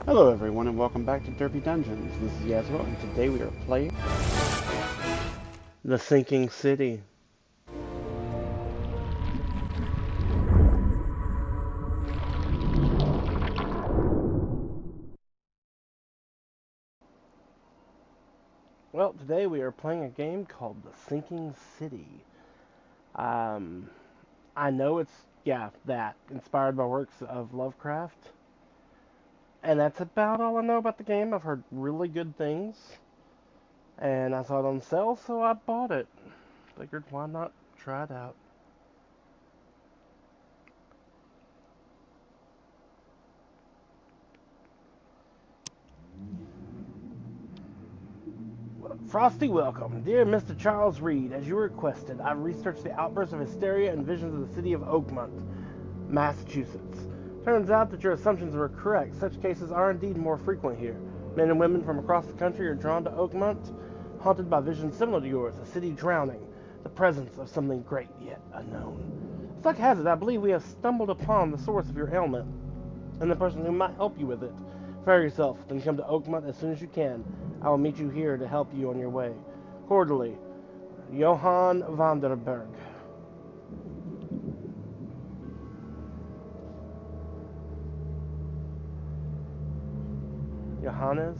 Hello everyone and welcome back to Derpy Dungeons. This is Yasuo and today we are playing The Sinking City. Well, today we are playing a game called The Sinking City. I know it's, inspired by works of Lovecraft. And that's about all I know about the game. I've heard really good things. And I saw it on sale, so I bought it. Figured, why not try it out? Frosty welcome. Dear Mr. Charles Reed, as you requested, I've researched the outbursts of hysteria and visions of the city of Oakmont, Massachusetts. Turns out that your assumptions were correct. Such cases are indeed more frequent here. Men and women from across the country are drawn to Oakmont, haunted by visions similar to yours, a city drowning, the presence of something great yet unknown. As luck has it, I believe we have stumbled upon the source of your ailment, and the person who might help you with it. Prepare yourself, then come to Oakmont as soon as you can. I will meet you here to help you on your way. Cordially, Johann Vanderberg. Johannes?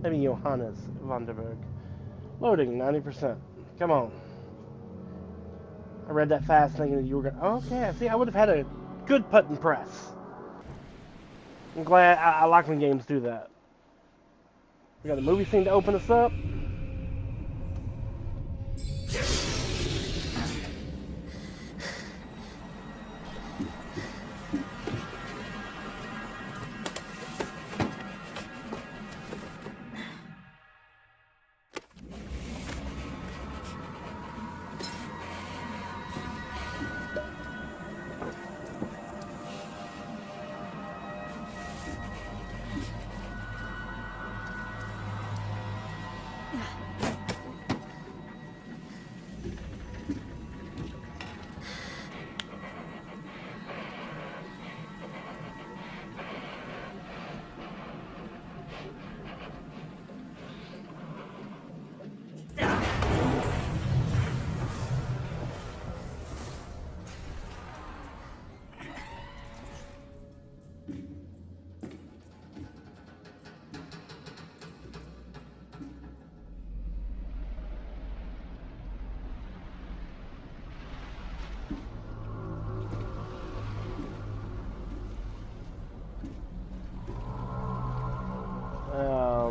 Maybe Johannes Vanderberg. Loading, 90%. Come on. I read that fast thinking that you were going to... Okay, I see. I would have had a good button press. I'm glad. I like when games do that. We got a movie scene to open us up.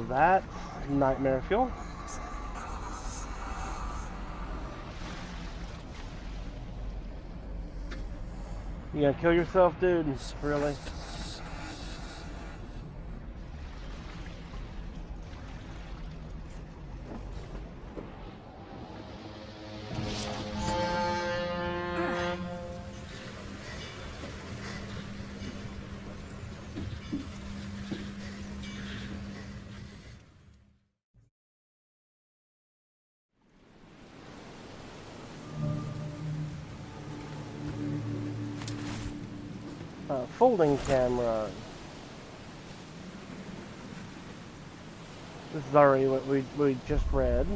That's nightmare fuel. You gonna kill yourself, dude? Really? Folding camera. This is already what we just read.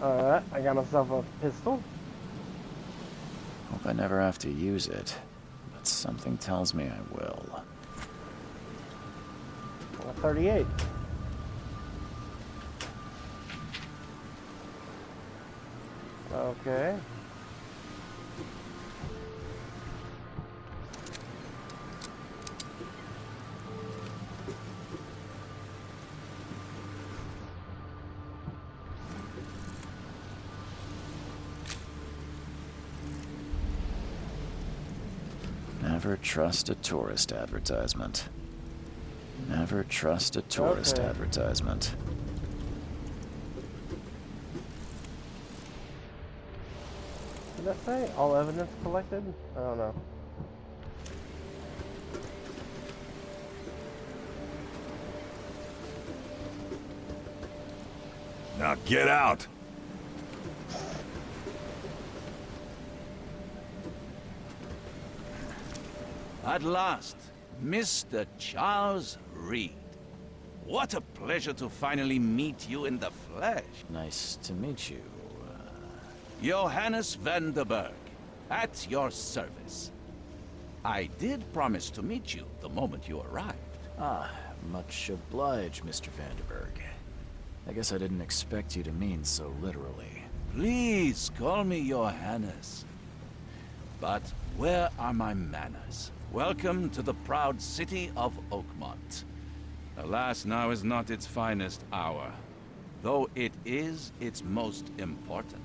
Alright, I got myself a pistol. Hope I never have to use it, but something tells me I will. A 38. Okay. Never trust a tourist advertisement. Never trust a tourist advertisement. Did that say all evidence collected? I don't know. Now get out! At last, Mr. Charles Reed. What a pleasure to finally meet you in the flesh. Nice to meet you. Johannes Vanderberg, at your service. I did promise to meet you the moment you arrived. Ah, much obliged, Mr. Vanderberg. I guess I didn't expect you to mean so literally. Please call me Johannes. But where are my manners? Welcome to the proud city of Oakmont. Alas, now is not its finest hour, though it is its most important.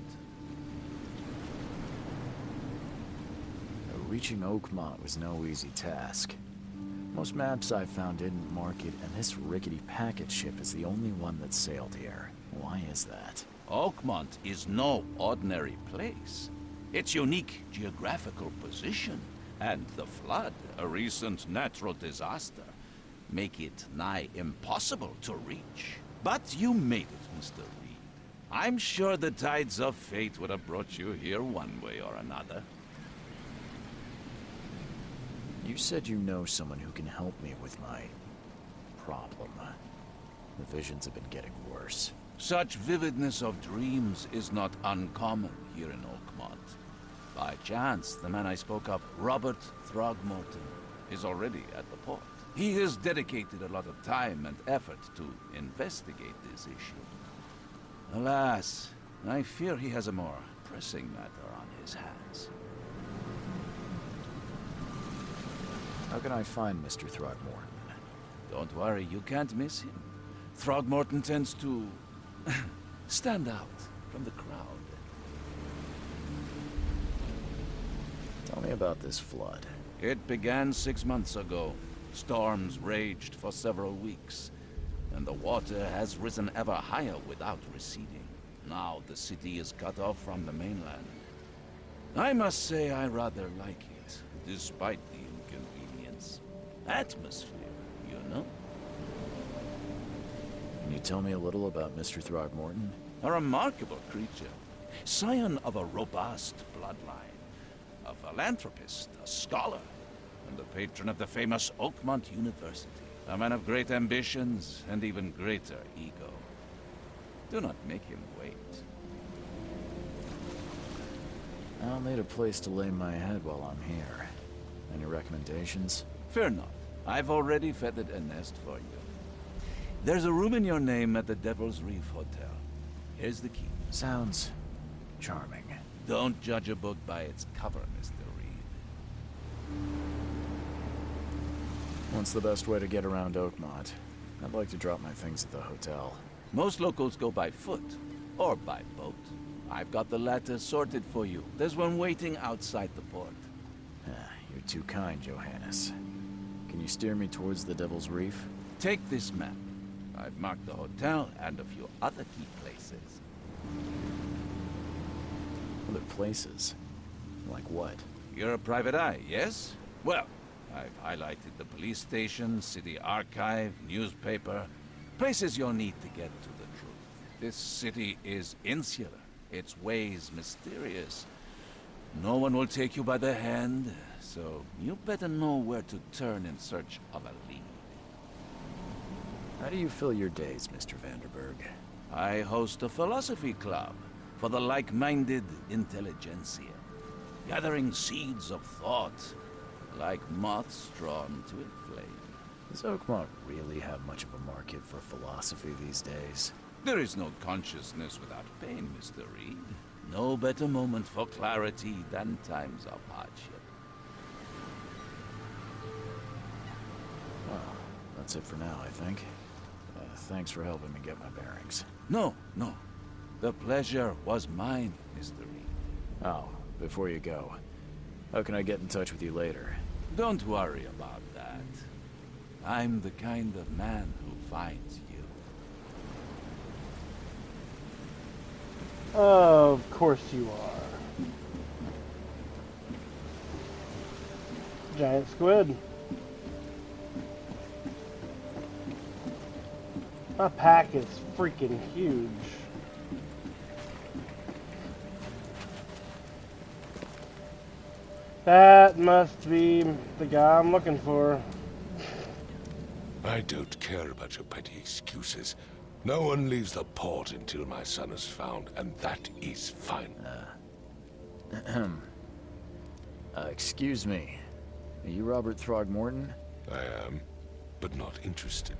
Reaching Oakmont was no easy task. Most maps I found didn't mark it, and this rickety packet ship is the only one that sailed here. Why is that? Oakmont is no ordinary place. Its unique geographical position and the flood, a recent natural disaster, make it nigh impossible to reach. But you made it, Mr. Reed. I'm sure the tides of fate would have brought you here one way or another. You said you know someone who can help me with my problem. The visions have been getting worse. Such vividness of dreams is not uncommon here in Oakmont. By chance, the man I spoke of, Robert Throgmorton, is already at the port. He has dedicated a lot of time and effort to investigate this issue. Alas, I fear he has a more pressing matter on his hands. How can I find Mr. Throgmorton? Don't worry, you can't miss him. Throgmorton tends to stand out from the crowd. Tell me about this flood. It began 6 months ago. Storms raged for several weeks, and the water has risen ever higher without receding. Now the city is cut off from the mainland. I must say I rather like it, despite the inconvenience. Atmosphere, you know? Can you tell me a little about Mr. Throgmorton? A remarkable creature. Scion of a robust bloodline. A philanthropist, a scholar, and the patron of the famous Oakmont University. A man of great ambitions and even greater ego. Do not make him wait. I'll need a place to lay my head while I'm here. Any recommendations? Fear not. I've already feathered a nest for you. There's a room in your name at the Devil's Reef Hotel. Here's the key. Sounds charming. Don't judge a book by its cover, Mr. Reed. What's the best way to get around Oakmont? I'd like to drop my things at the hotel. Most locals go by foot, or by boat. I've got the latter sorted for you. There's one waiting outside the port. You're too kind, Johannes. Can you steer me towards the Devil's Reef? Take this map. I've marked the hotel and a few other key places. Other places? Like what? You're a private eye, yes? Well, I've highlighted the police station, city archive, newspaper, places you'll need to get to the truth. This city is insular, its ways mysterious. No one will take you by the hand, so you better know where to turn in search of a lead. How do you fill your days, Mr. Vanderberg? I host a philosophy club for the like-minded intelligentsia, gathering seeds of thought, like moths drawn to a flame. Does Oakmont really have much of a market for philosophy these days? There is no consciousness without pain, Mr. Reed. No better moment for clarity than times of hardship. Well, that's it for now, I think. Thanks for helping me get my bearings. No. The pleasure was mine, Mr. Reed. Oh, before you go, how can I get in touch with you later? Don't worry about that. I'm the kind of man who finds you. Of course you are. Giant squid. My pack is freaking huge. That must be the guy I'm looking for. I don't care about your petty excuses. No one leaves the port until my son is found, and that is fine. Excuse me. Are you Robert Throgmorton? I am, but not interested.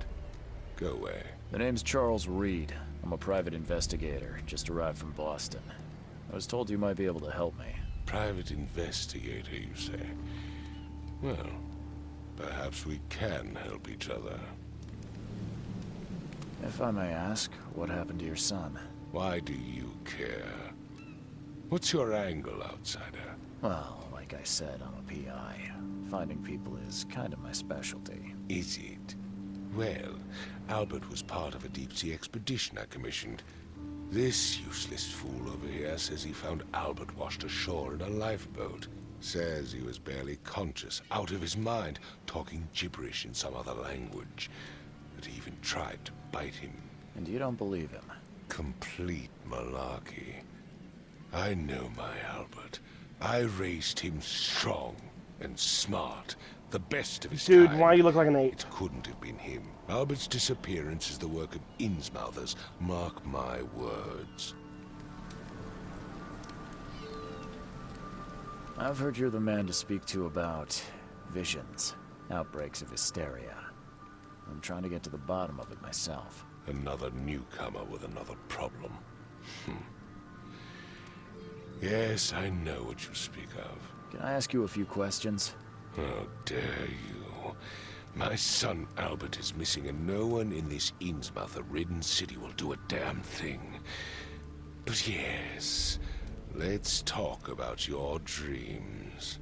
Go away. The name's Charles Reed. I'm a private investigator, just arrived from Boston. I was told you might be able to help me. Private investigator, you say? Well, perhaps we can help each other. If I may ask, what happened to your son? Why do you care? What's your angle, outsider? Well, like I said, I'm a PI. Finding people is kind of my specialty. Is it? Well, Albert was part of a deep-sea expedition I commissioned. This useless fool over here says he found Albert washed ashore in a lifeboat. Says he was barely conscious, out of his mind, talking gibberish in some other language. That he even tried to bite him. And you don't believe him? Complete malarkey. I know my Albert. I raised him strong and smart. The best of his Dude, time. why you look like an ape? It couldn't have been him. Albert's disappearance is the work of Innsmouthers. Mark my words. I've heard you're the man to speak to about visions, outbreaks of hysteria. I'm trying to get to the bottom of it myself. Another newcomer with another problem. Yes, I know what you speak of. Can I ask you a few questions? How dare you? My son Albert is missing, and no one in this Innsmouther-ridden city will do a damn thing. But yes, let's talk about your dreams.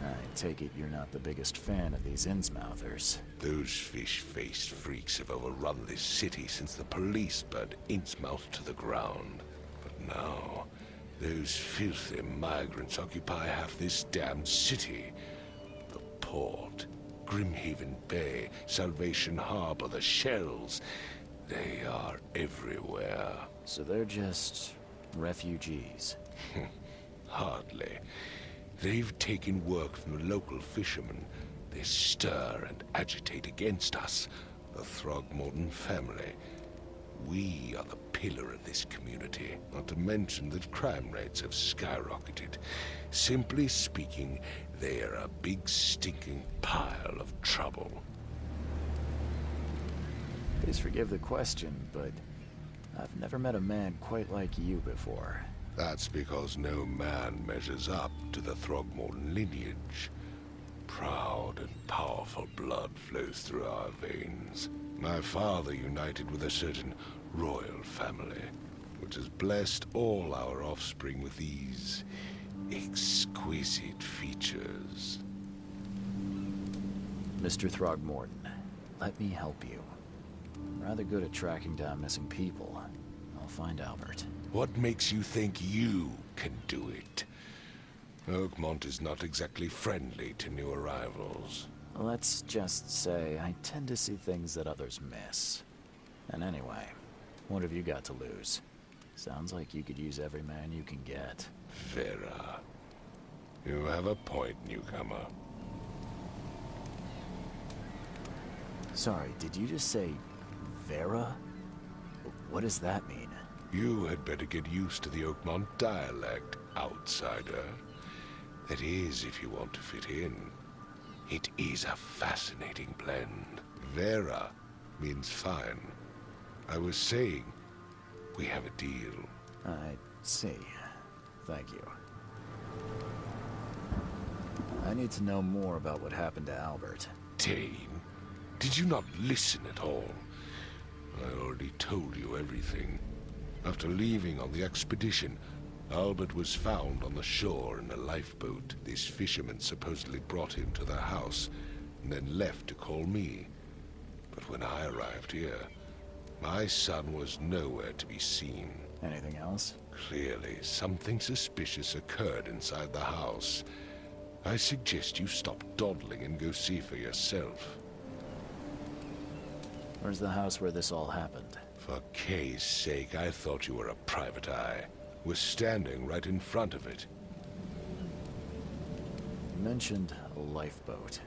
I take it you're not the biggest fan of these Innsmouthers. Those fish-faced freaks have overrun this city since the police burned Innsmouth to the ground. But now, those filthy migrants occupy half this damned city. The port, Grimhaven Bay, Salvation Harbor, the Shells. They are everywhere. So they're just refugees. Hardly. They've taken work from the local fishermen. They stir and agitate against us, the Throgmorton family. We are the pillar of this community, not to mention that crime rates have skyrocketed. Simply speaking, they are a big stinking pile of trouble. Please forgive the question, but I've never met a man quite like you before. That's because no man measures up to the Throgmorton lineage. Proud and powerful blood flows through our veins. My father united with a certain royal family, which has blessed all our offspring with these exquisite features. Mr. Throgmorton, let me help you. I'm rather good at tracking down missing people. I'll find Albert. What makes you think you can do it? Oakmont is not exactly friendly to new arrivals. Let's just say I tend to see things that others miss. And anyway, what have you got to lose? Sounds like you could use every man you can get. Vera. You have a point, newcomer. Sorry, did you just say Vera? What does that mean? You had better get used to the Oakmont dialect, outsider. That is, if you want to fit in. It is a fascinating blend. Vera means fine. I was saying, we have a deal. I see. Thank you. I need to know more about what happened to Albert. Dane, did you not listen at all? I already told you everything. After leaving on the expedition, Albert was found on the shore in a lifeboat. This fisherman supposedly brought him to their house, and then left to call me. But when I arrived here, my son was nowhere to be seen. Anything else? Clearly, something suspicious occurred inside the house. I suggest you stop dawdling and go see for yourself. Where's the house where this all happened? For Kay's sake, I thought you were a private eye. We're standing right in front of it. You mentioned a lifeboat.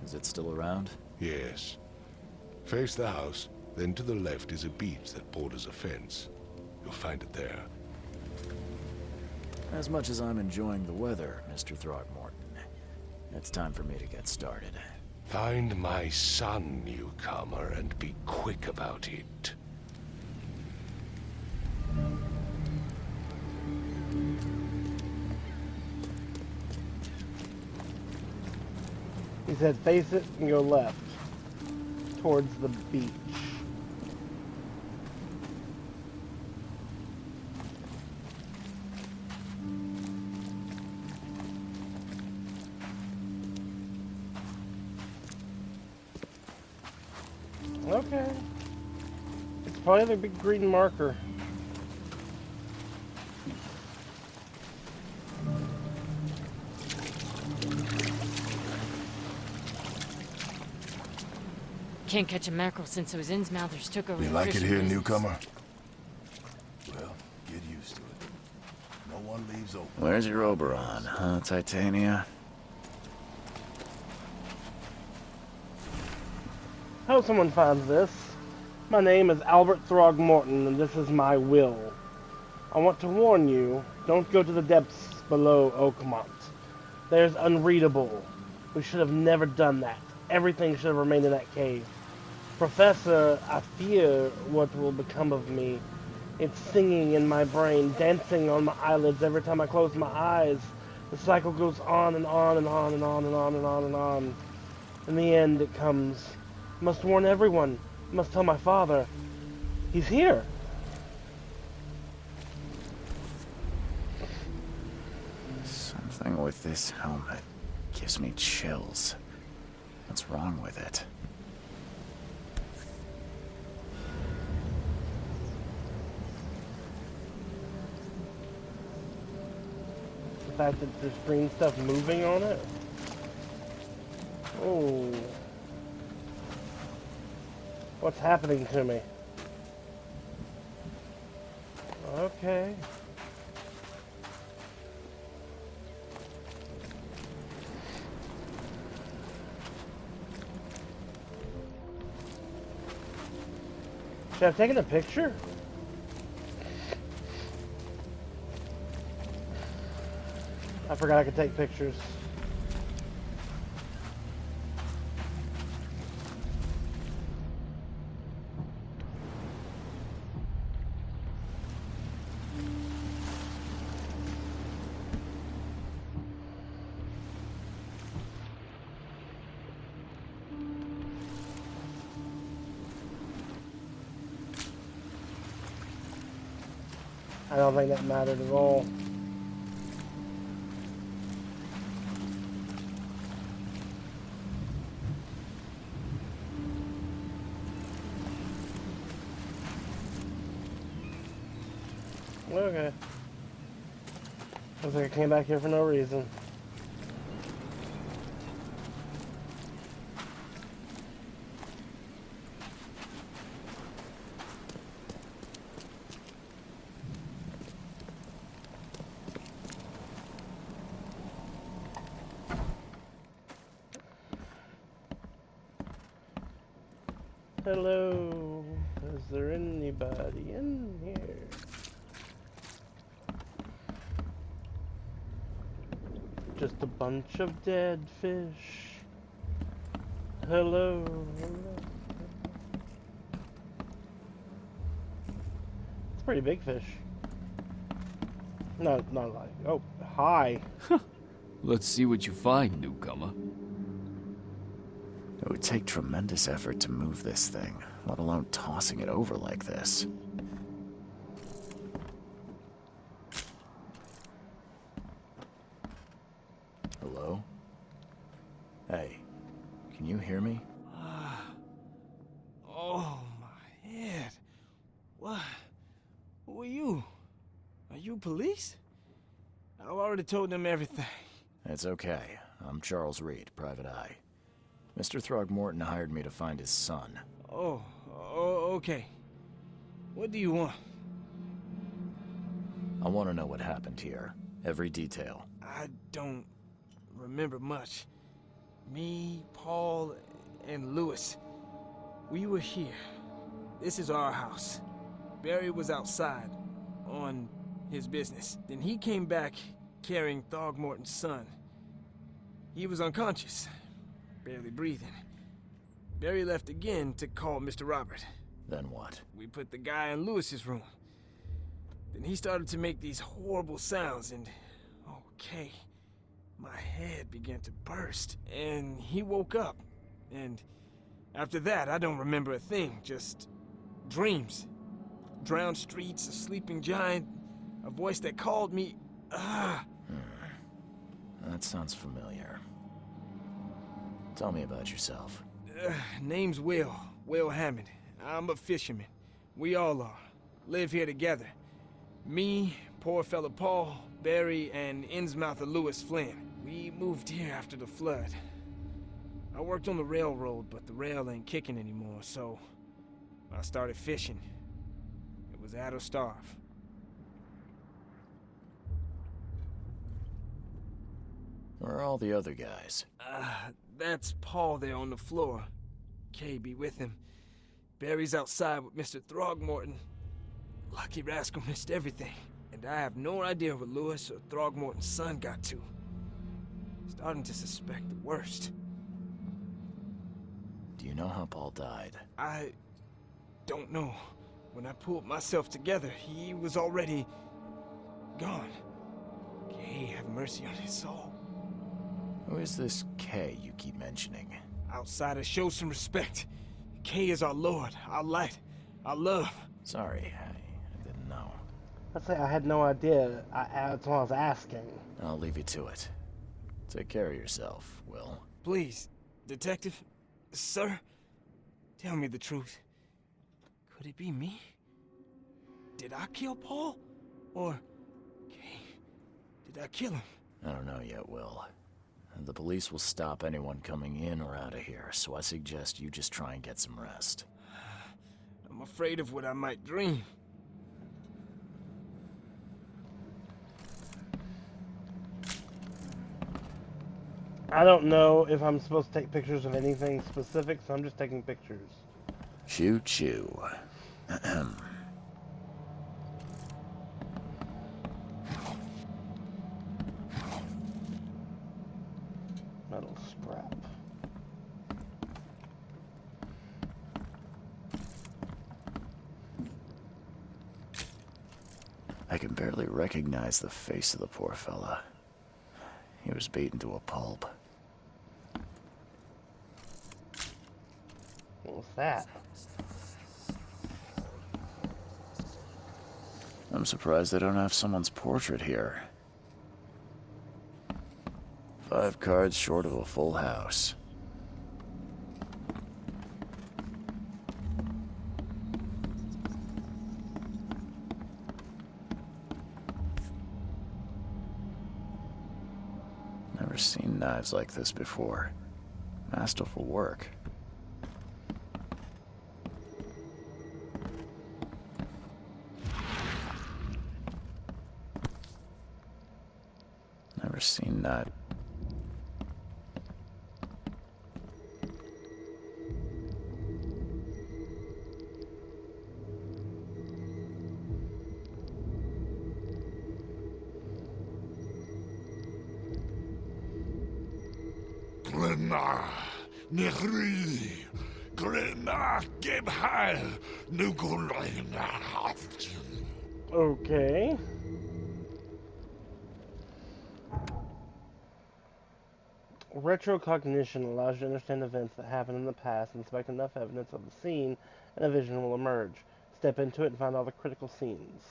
Is it still around? Yes. Face the house, then to the left is a beach that borders a fence. You'll find it there. As much as I'm enjoying the weather, Mr. Throgmorton, it's time for me to get started. Find my son, newcomer, and be quick about it. He said face it and go left. Towards the beach. Okay. It's probably the big green marker. Can't catch a mackerel since those Innsmouthers took over You the like it fishing here, business. newcomer? Well, get used to it. No one leaves open. Where's your Oberon, huh, Titania? I hope someone finds this. My name is Albert Throgmorton, and this is my will. I want to warn you, don't go to the depths below Oakmont. There's unreadable. We should have never done that. Everything should have remained in that cave. Professor, I fear what will become of me. It's singing in my brain, dancing on my eyelids every time I close my eyes. The cycle goes on and on and on and on and on and on and on. In the end, it comes. I must warn everyone. I must tell my father. He's here. Something with this helmet gives me chills. What's wrong with it? The fact that there's green stuff moving on it. Oh. What's happening to me? Okay. Should I have taken a picture? I forgot I could take pictures. I don't think that mattered at all. Okay. Looks like I came back here for no reason. Hello, is there anybody in here? Just a bunch of dead fish. Hello. It's a pretty big fish. No, not like. Oh, hi. Let's see what you find, newcomer. It would take tremendous effort to move this thing, let alone tossing it over like this. Hello? Hey, can you hear me? Oh, my head. What? Who are you? Are you police? I've already told them everything. It's okay. I'm Charles Reed, Private Eye. Mr. Throgmorton hired me to find his son. Oh, okay. What do you want? I want to know what happened here. Every detail. I don't remember much. Me, Paul, and Lewis. We were here. This is our house. Barry was outside, on his business. Then he came back carrying Throgmorton's son. He was unconscious, barely breathing. Barry left again to call Mr. Robert. Then what? We put the guy in Lewis's room. Then he started to make these horrible sounds and... okay. My head began to burst, and he woke up. And after that, I don't remember a thing, just dreams. Drowned streets, a sleeping giant, a voice that called me. That sounds familiar. Tell me about yourself. Name's Will Hammond. I'm a fisherman. We all are. Live here together. Me, poor fella Paul, Barry, and Innsmouther Lewis Flynn. We moved here after the flood. I worked on the railroad, but the rail ain't kicking anymore, so I started fishing. It was add or starve. Where are all the other guys? That's Paul there on the floor. Kay be with him. Barry's outside with Mr. Throgmorton. Lucky rascal missed everything. And I have no idea where Lewis or Throgmorton's son got to. Starting to suspect the worst. Do you know how Paul died? I don't know. When I pulled myself together, he was already gone. Kay have mercy on his soul. Who is this Kay you keep mentioning? Outsiders, show some respect. Kay is our lord, our light, our love. Sorry, I didn't know. I'd say I had no idea. That's why I was asking. I'll leave you to it. Take care of yourself, Will. Please, detective, sir, tell me the truth. Could it be me? Did I kill Paul? Or, Kay, did I kill him? I don't know yet, Will. The police will stop anyone coming in or out of here, so I suggest you just try and get some rest. I'm afraid of what I might dream. I don't know if I'm supposed to take pictures of anything specific, so I'm just taking pictures. Shoot you. Metal scrap. I can barely recognize the face of the poor fella. He was beaten to a pulp. What was that? I'm surprised they don't have someone's portrait here. 5 cards short of a full house. Never seen knives like this before. Masterful work. Never seen that. Glenna, Nehri, Glenna, Gebhal, Nugulina. Okay. Retrocognition allows you to understand events that happened in the past and inspect enough evidence of the scene, and a vision will emerge. Step into it and find all the critical scenes.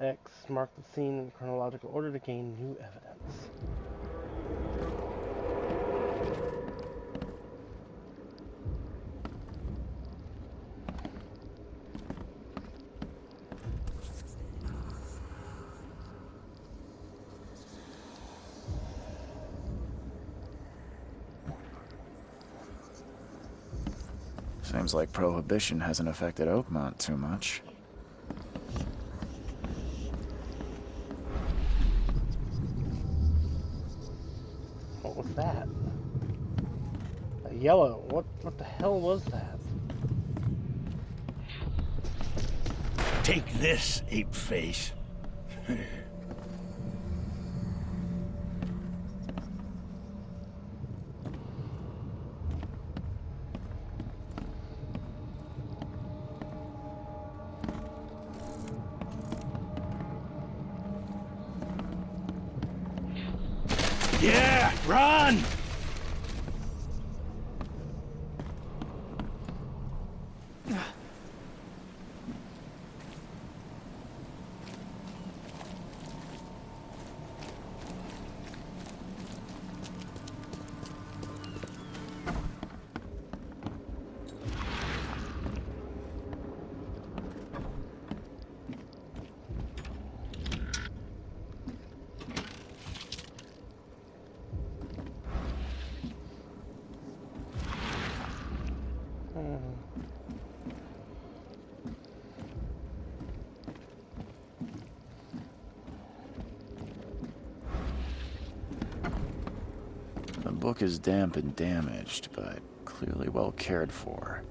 X, mark the scene in chronological order to gain new evidence. Seems like Prohibition hasn't affected Oakmont too much. What was that? Yellow. What the hell was that? Take this, ape face. Yeah, run! The book is damp and damaged, but clearly well cared for.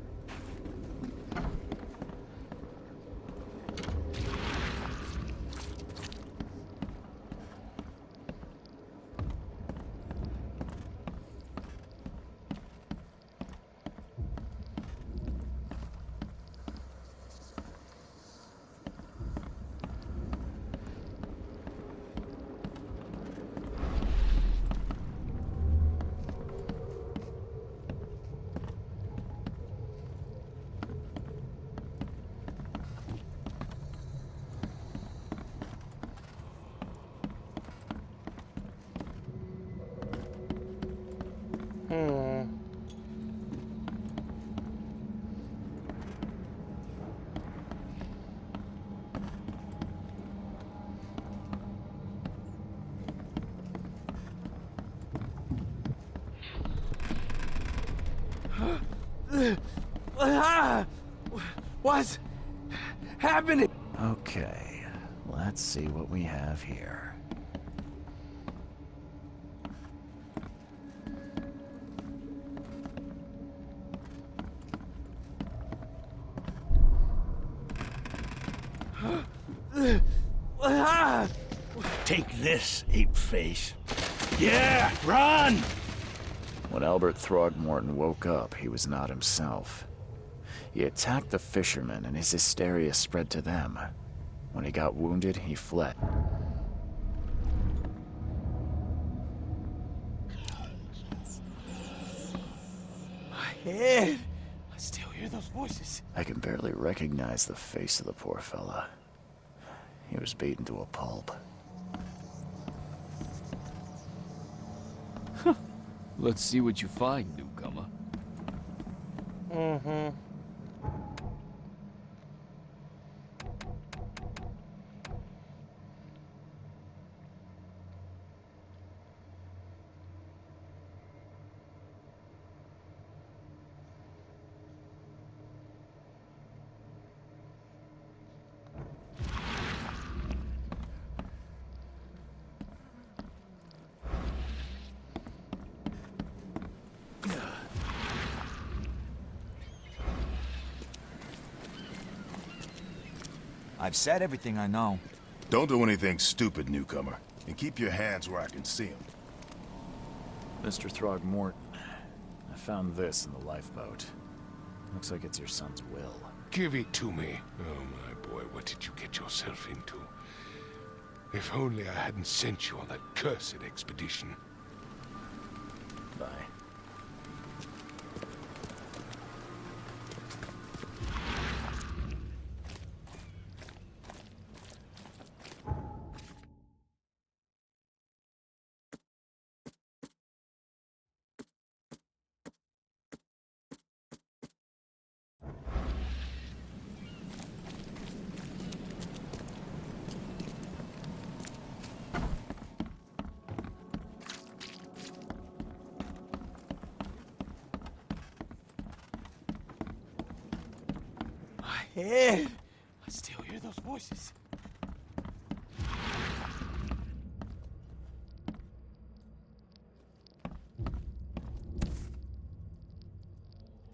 What's happening? Okay, let's see what we have here. Take this, ape face. Yeah, run! When Albert Throgmorton woke up, he was not himself. He attacked the fishermen, and his hysteria spread to them. When he got wounded, he fled. My head. I still hear those voices. I can barely recognize the face of the poor fella. He was beaten to a pulp. Let's see what you find, newcomer. I've said everything I know. Don't do anything stupid, newcomer. And keep your hands where I can see them. Mr. Throgmorton, I found this in the lifeboat. Looks like it's your son's will. Give it to me. Oh, my boy, what did you get yourself into? If only I hadn't sent you on that cursed expedition. Bye. My head. I still hear those voices.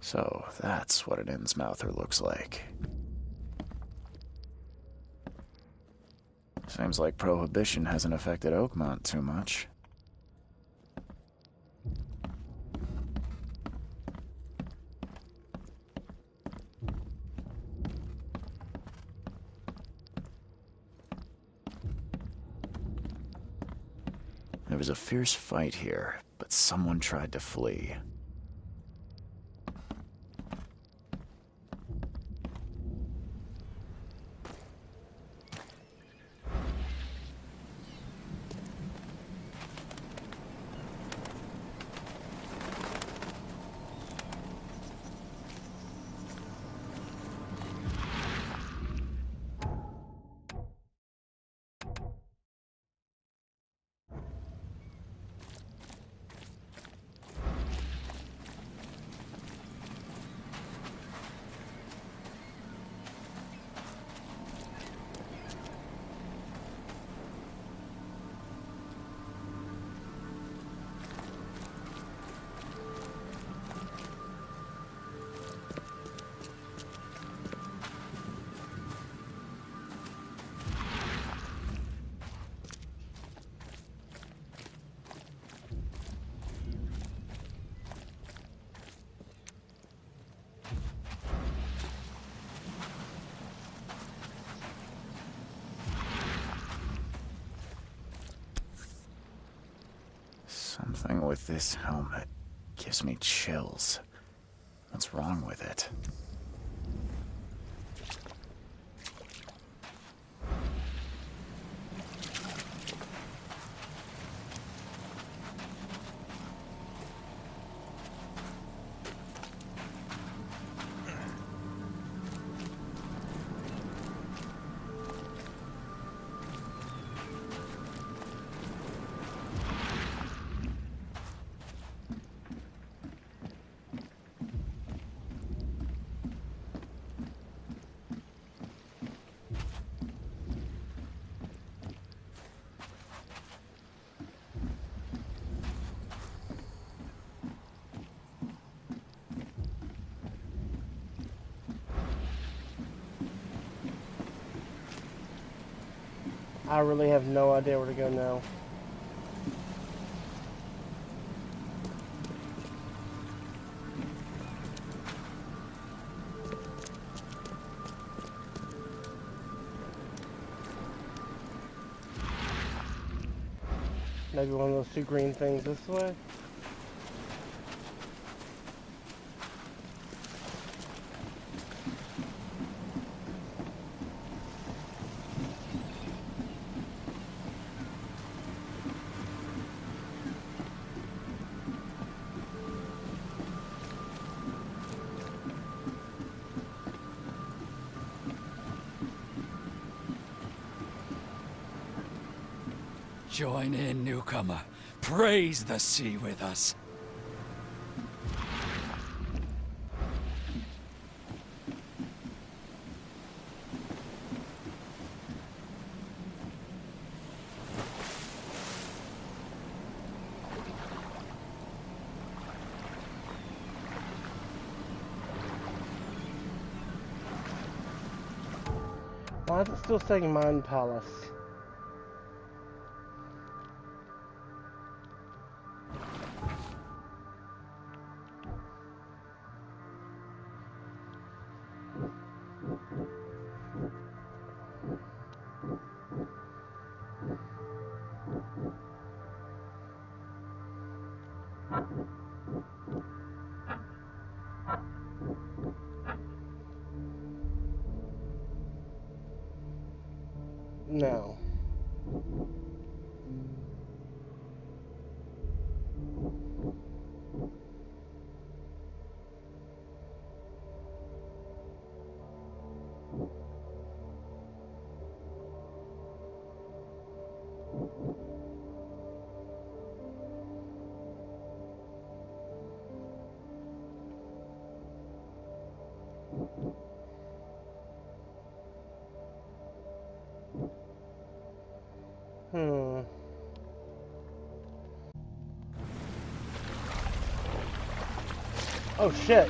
So that's what an Innsmouther looks like. Seems like Prohibition hasn't affected Oakmont too much. There was a fierce fight here, but someone tried to flee. Something with this helmet gives me chills. What's wrong with it? I really have no idea where to go now. Maybe one of those two green things this way? Join in, newcomer. Praise the sea with us. Why is it still saying Mind Palace? No. Oh shit.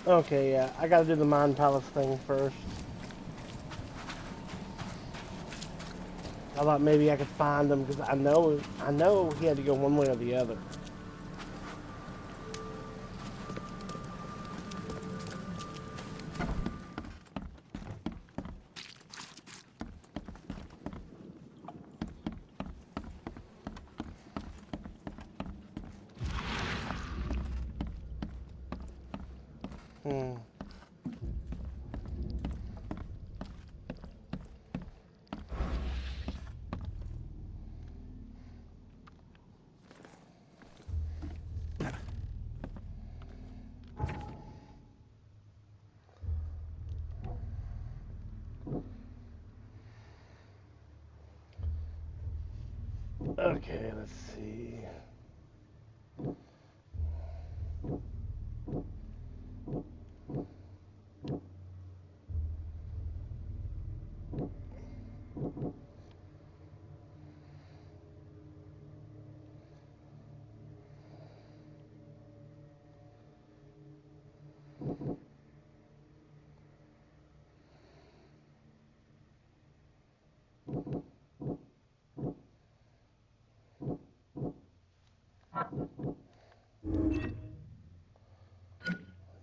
Okay, yeah, I gotta do the Mind Palace thing first. I thought maybe I could find him because I know he had to go one way or the other. Okay, let's see.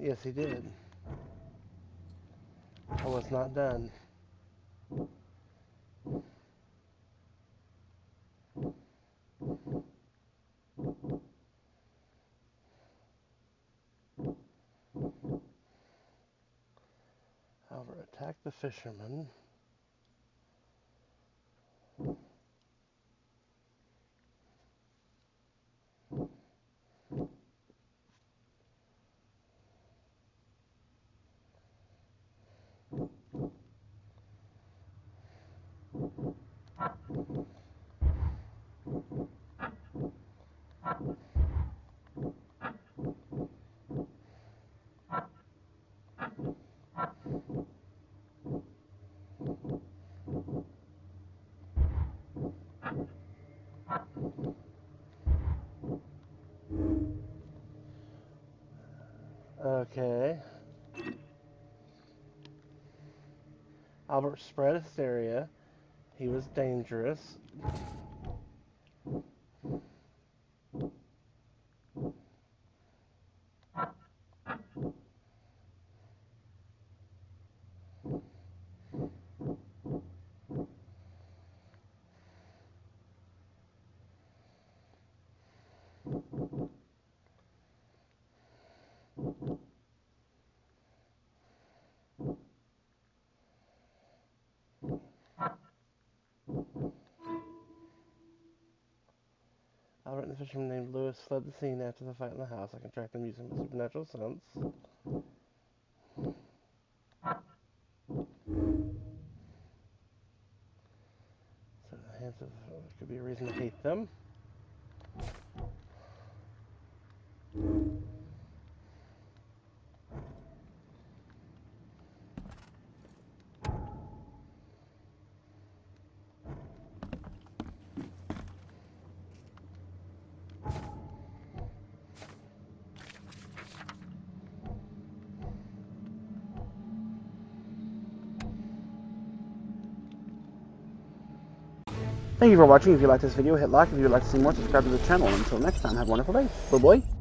Yes, he did. I was not done. However, attack the fisherman. Okay. Albert spread hysteria. He was dangerous. Albert and the fisherman named Lewis fled the scene after the fight in the house. I can track them using my supernatural sense. So the hands of could be a reason to hate them. Thank you for watching. If you liked this video, hit like. If you would like to see more, subscribe to the channel. Until next time, have a wonderful day. Bye-bye.